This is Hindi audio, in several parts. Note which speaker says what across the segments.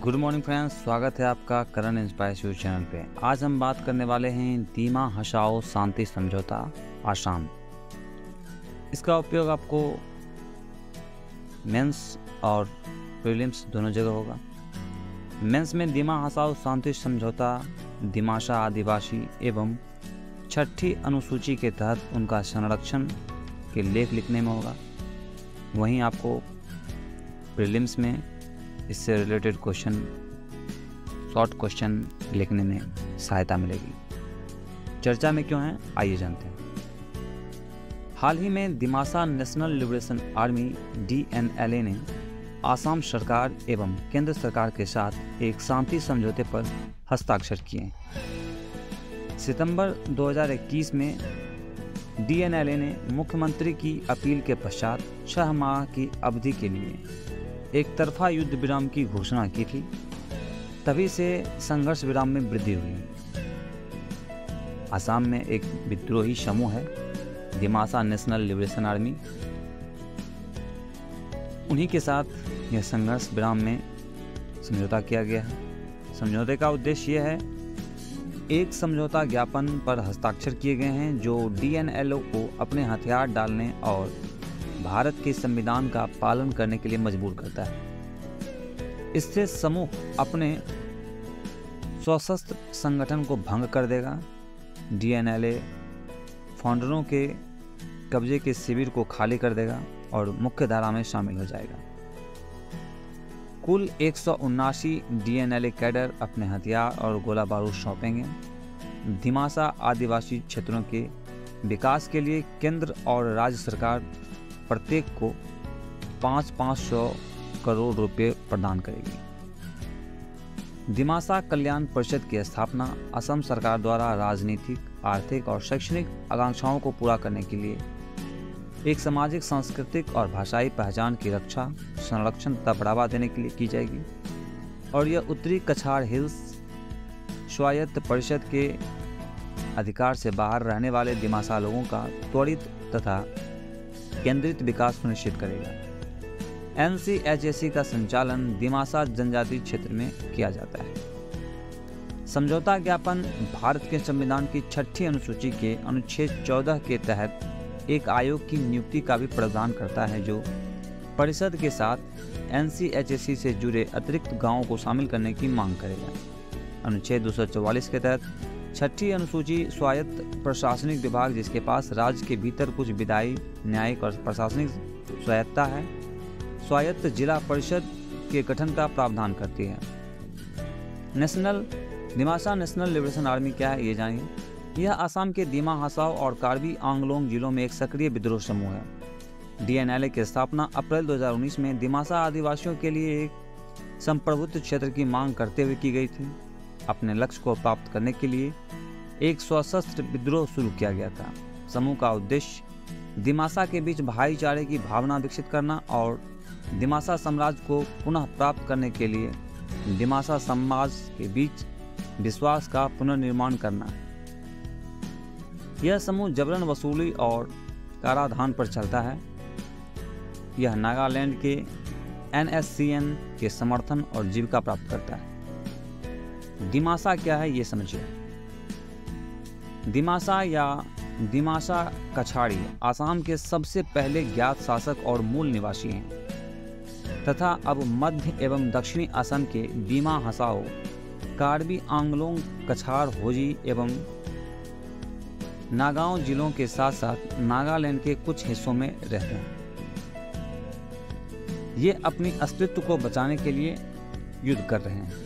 Speaker 1: गुड मॉर्निंग फ्रेंड्स, स्वागत है आपका करंट इंस्पायर चैनल पे। आज हम बात करने वाले हैं दीमा हसाओ शांति समझौता आसाम। इसका उपयोग आपको मेंस और प्रीलिम्स दोनों जगह होगा। मेंस में दीमा हसाओ शांति समझौता दिमासा आदिवासी एवं छठी अनुसूची के तहत उनका संरक्षण के लेख लिखने में होगा। वहीं आपको प्रीलिम्स में इससे रिलेटेड क्वेश्चन, शॉर्ट क्वेश्चन लिखने में सहायता मिलेगी। चर्चा में क्यों है, आइए जानते हैं। हाल ही में Dimasa national liberation army DNLA ने आसाम सरकार एवं केंद्र सरकार के साथ एक शांति समझौते पर हस्ताक्षर किए। सितंबर 2021 में DNLA ने मुख्यमंत्री की अपील के पश्चात 6 माह की अवधि के लिए एक तरफा युद्ध विराम की घोषणा की थी। तभी से संघर्ष विराम में वृद्धि हुई। असम में एक विद्रोही समूह है दिमासा नेशनल लिबरेशन आर्मी, उन्हीं के साथ यह संघर्ष विराम में समझौता किया गया है। समझौते का उद्देश्य यह है, एक समझौता ज्ञापन पर हस्ताक्षर किए गए हैं जो DNLA को अपने हथियार डालने और भारत के संविधान का पालन करने के लिए मजबूर करता है। इससे समूह अपने सशस्त्र संगठन को भंग कर देगा, DNLA फाउंडरों के कब्जे के शिविर को खाली कर देगा और मुख्य धारा में शामिल हो जाएगा। कुल 179 DNLA कैडर अपने हथियार और गोला बारूद सौंपेंगे। दिमासा आदिवासी क्षेत्रों के विकास के लिए केंद्र और राज्य सरकार प्रत्येक को 500 करोड़ रुपए प्रदान करेगी। दिमासा कल्याण परिषद की स्थापना असम सरकार द्वारा राजनीतिक, आर्थिक और शैक्षणिक आकांक्षाओं को पूरा करने के लिए एक सामाजिक, सांस्कृतिक और भाषाई पहचान की रक्षा, संरक्षण तथा बढ़ावा देने के लिए की जाएगी। और यह उत्तरी कछाड़ हिल्स स्वायत्त परिषद के अधिकार से बाहर रहने वाले दिमासा लोगों का त्वरित तथा केंद्रित विकास सुनिश्चित करेगा। NCHAC का संचालन दिमासा जनजातीय क्षेत्र में किया जाता है। समझौता ज्ञापन भारत के संविधान की 6ठी अनुसूची के अनुच्छेद 14 के तहत एक आयोग की नियुक्ति का भी प्रावधान करता है, जो परिषद के साथ NCHAC से जुड़े अतिरिक्त गांवों को शामिल करने की मांग करेगा। अनुच्छेद 244 के तहत 6ठी अनुसूची स्वायत्त प्रशासनिक विभाग, जिसके पास राज्य के भीतर कुछ विधायी, न्यायिक और प्रशासनिक स्वायत्तता है, स्वायत्त जिला परिषद के गठन का प्रावधान करती है। दिमासा नेशनल लिबरेशन आर्मी क्या है, ये जानिए। यह असम के दिमा हसाओ और कार्बी आंगलोंग जिलों में एक सक्रिय विद्रोह समूह है। DNLA की स्थापना अप्रैल 2019 में दिमासा आदिवासियों के लिए एक संप्रभुत्व क्षेत्र की मांग करते हुए की गई थी। अपने लक्ष्य को प्राप्त करने के लिए एक सशस्त्र विद्रोह शुरू किया गया था। समूह का उद्देश्य दिमासा के बीच भाईचारे की भावना विकसित करना और दिमासा साम्राज्य को पुनः प्राप्त करने के लिए दिमासा समाज के बीच विश्वास का पुनर्निर्माण करना है। यह समूह जबरन वसूली और कराधान पर चलता है। यह नागालैंड के NSCN के समर्थन और जीविका प्राप्त करता है। दिमासा क्या है, ये समझिए। दिमासा या दिमासा कछाड़ी आसाम के सबसे पहले ज्ञात शासक और मूल निवासी हैं तथा अब मध्य एवं दक्षिणी असम के दिमा हसाओ, कार्बी आंगलोंग, कछाड़, होजी एवं नागांव जिलों के साथ साथ नागालैंड के कुछ हिस्सों में रहते हैं। ये अपनी अस्तित्व को बचाने के लिए युद्ध कर रहे हैं।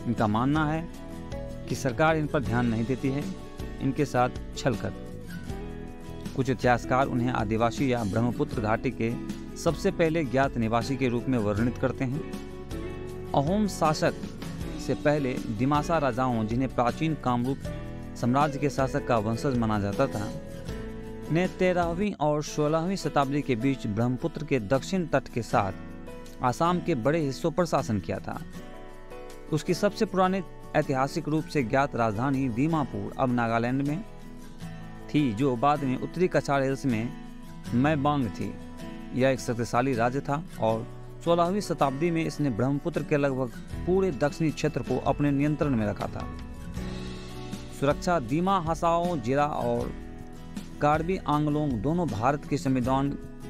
Speaker 1: इनका मानना है कि सरकार इन पर ध्यान नहीं देती है, इनके साथ छल कर। कुछ इतिहासकार उन्हें आदिवासी या ब्रह्मपुत्र घाटी के सबसे पहले ज्ञात निवासी के रूप में वर्णित करते हैं। अहोम शासक से पहले दिमासा राजाओं, जिन्हें प्राचीन कामरूप साम्राज्य के शासक का वंशज माना जाता था, ने 13वीं और 16वीं शताब्दी के बीच ब्रह्मपुत्र के दक्षिण तट के साथ आसाम के बड़े हिस्सों पर शासन किया था। उसकी सबसे पुरानी ऐतिहासिक रूप से ज्ञात राजधानी दीमापुर अब नागालैंड में थी, जो बाद में उत्तरी कछाड़ हिल्स में मैबांग थी। यह एक शक्तिशाली राज्य था और 16वीं शताब्दी में इसने ब्रह्मपुत्र के लगभग पूरे दक्षिणी क्षेत्र को अपने नियंत्रण में रखा था। सुरक्षा दीमा हसाओ जिला और कार्बी आंगलोंग दोनों भारत के संविधान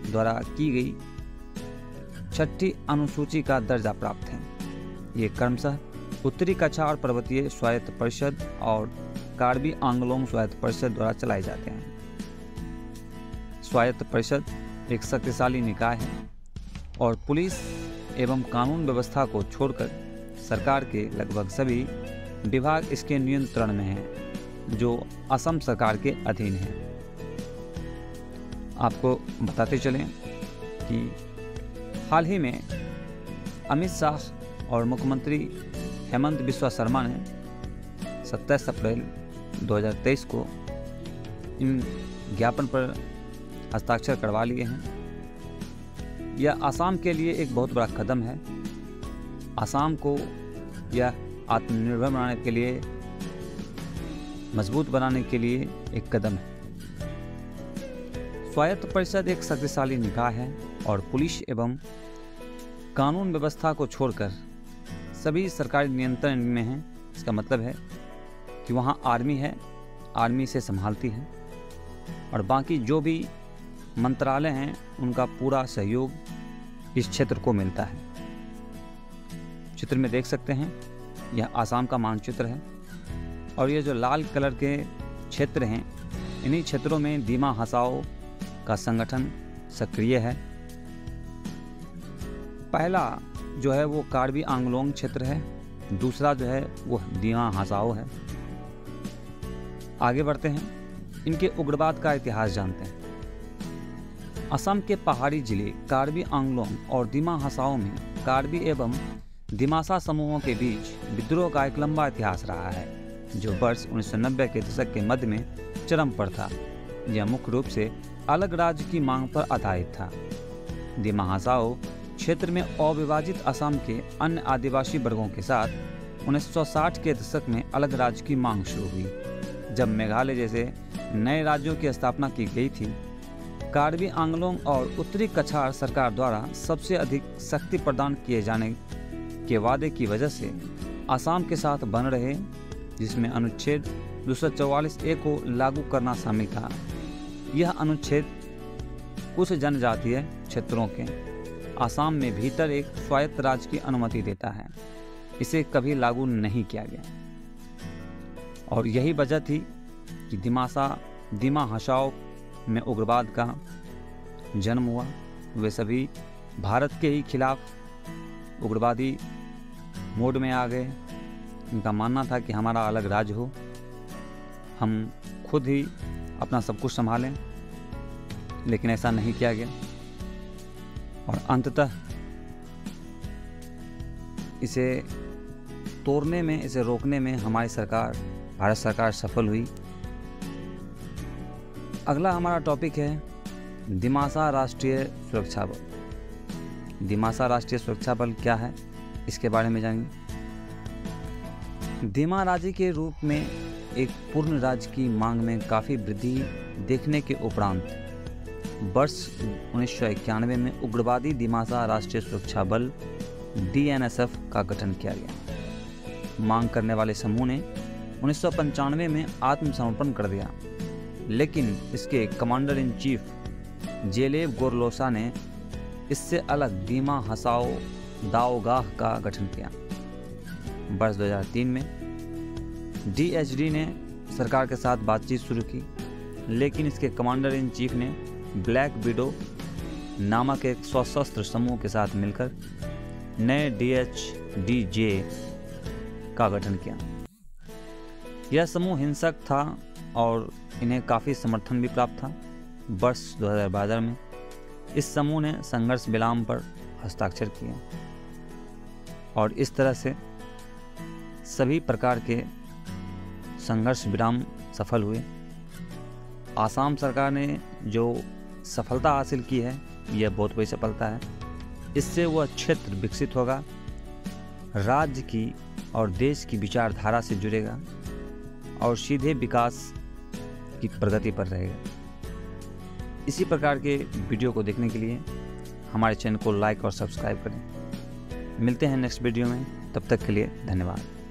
Speaker 1: द्वारा की गई 6ठी अनुसूची का दर्जा प्राप्त हैं। ये क्रमशः उत्तरी कछार पर्वतीय स्वायत्त परिषद और कार्बी आंगलोंग स्वायत्त परिषद द्वारा चलाए जाते हैं। स्वायत्त परिषद एक शक्तिशाली निकाय है और पुलिस एवं कानून व्यवस्था को छोड़कर सरकार के लगभग सभी विभाग इसके नियंत्रण में हैं, जो असम सरकार के अधीन है। आपको बताते चलें कि हाल ही में अमित शाह और मुख्यमंत्री हेमंत बिस्वा शर्मा ने 27 अप्रैल 2023 को इन ज्ञापन पर हस्ताक्षर करवा लिए हैं। यह असम के लिए एक बहुत बड़ा कदम है। असम को यह आत्मनिर्भर बनाने के लिए, मजबूत बनाने के लिए एक कदम है। स्वायत्त परिषद एक शक्तिशाली निकाय है और पुलिस एवं कानून व्यवस्था को छोड़कर सभी सरकारी नियंत्रण में है। इसका मतलब है कि वहाँ आर्मी है, आर्मी से संभालती है और बाकी जो भी मंत्रालय हैं उनका पूरा सहयोग इस क्षेत्र को मिलता है। चित्र में देख सकते हैं यह आसाम का मानचित्र है और ये जो लाल कलर के क्षेत्र हैं, इन्हीं क्षेत्रों में दीमा हसाओ का संगठन सक्रिय है। पहला जो है वो कार्बी आंगलोंग क्षेत्र है, दूसरा जो है वो दीमा हसाओ है। आगे बढ़ते हैं, इनके उग्रवाद का इतिहास जानते हैं। असम के पहाड़ी जिले कार्बी आंगलोंग और दीमा हसाओ में कार्बी एवं दिमासा समूहों के बीच विद्रोह का एक लंबा इतिहास रहा है, जो वर्ष 1990 के दशक के मध्य में चरम पर था। यह मुख्य रूप से अलग राज्य की मांग पर आधारित था। दीमा हसाओ क्षेत्र में अविभाजित असम के अन्य आदिवासी वर्गों के साथ 1960 के दशक में अलग राज्य की मांग शुरू हुई। जब मेघालय जैसे नए राज्यों की स्थापना की गई थी, कार्बी आंगलोंग और उत्तरी कछार सरकार द्वारा सबसे अधिक शक्ति प्रदान किए जाने के वादे की वजह से असम के साथ बन रहे, जिसमें अनुच्छेद 244A को लागू करना शामिल था। यह अनुच्छेद कुछ जनजातीय क्षेत्रों के असम में भीतर एक स्वायत्त राज्य की अनुमति देता है। इसे कभी लागू नहीं किया गया और यही वजह थी कि दीमा हसाओ में उग्रवाद का जन्म हुआ। वे सभी भारत के ही खिलाफ उग्रवादी मोड में आ गए। इनका मानना था कि हमारा अलग राज्य हो, हम खुद ही अपना सब कुछ संभालें, लेकिन ऐसा नहीं किया गया और अंततः इसे तोड़ने में, इसे रोकने में हमारी सरकार, भारत सरकार सफल हुई। अगला हमारा टॉपिक है दिमासा राष्ट्रीय सुरक्षा बल। दिमासा राष्ट्रीय सुरक्षा बल क्या है, इसके बारे में जानेंगे। दिमा राज्य के रूप में एक पूर्ण राज्य की मांग में काफ़ी वृद्धि देखने के उपरांत वर्ष 1991 में उग्रवादी दिमासा राष्ट्रीय सुरक्षा बल DNSF का गठन किया गया। मांग करने वाले समूह ने 1995 में आत्मसमर्पण कर दिया, लेकिन इसके commander in chief Jelep Gorlosa ने इससे अलग दीमा हसाओ दाओगाह का गठन किया। वर्ष 2003 में DHD ने सरकार के साथ बातचीत शुरू की, लेकिन इसके कमांडर इन चीफ ने ब्लैक विडो नामक एक सशस्त्र समूह के साथ मिलकर नए DHDJ का गठन किया। यह समूह हिंसक था और इन्हें काफ़ी समर्थन भी प्राप्त था। वर्ष 2012 में इस समूह ने संघर्ष विराम पर हस्ताक्षर किए और इस तरह से सभी प्रकार के संघर्ष विराम सफल हुए। आसाम सरकार ने जो सफलता हासिल की है, यह बहुत बड़ी सफलता है। इससे वह क्षेत्र विकसित होगा, राज्य की और देश की विचारधारा से जुड़ेगा और सीधे विकास की प्रगति पर रहेगा। इसी प्रकार के वीडियो को देखने के लिए हमारे चैनल को लाइक और सब्सक्राइब करें। मिलते हैं नेक्स्ट वीडियो में, तब तक के लिए धन्यवाद।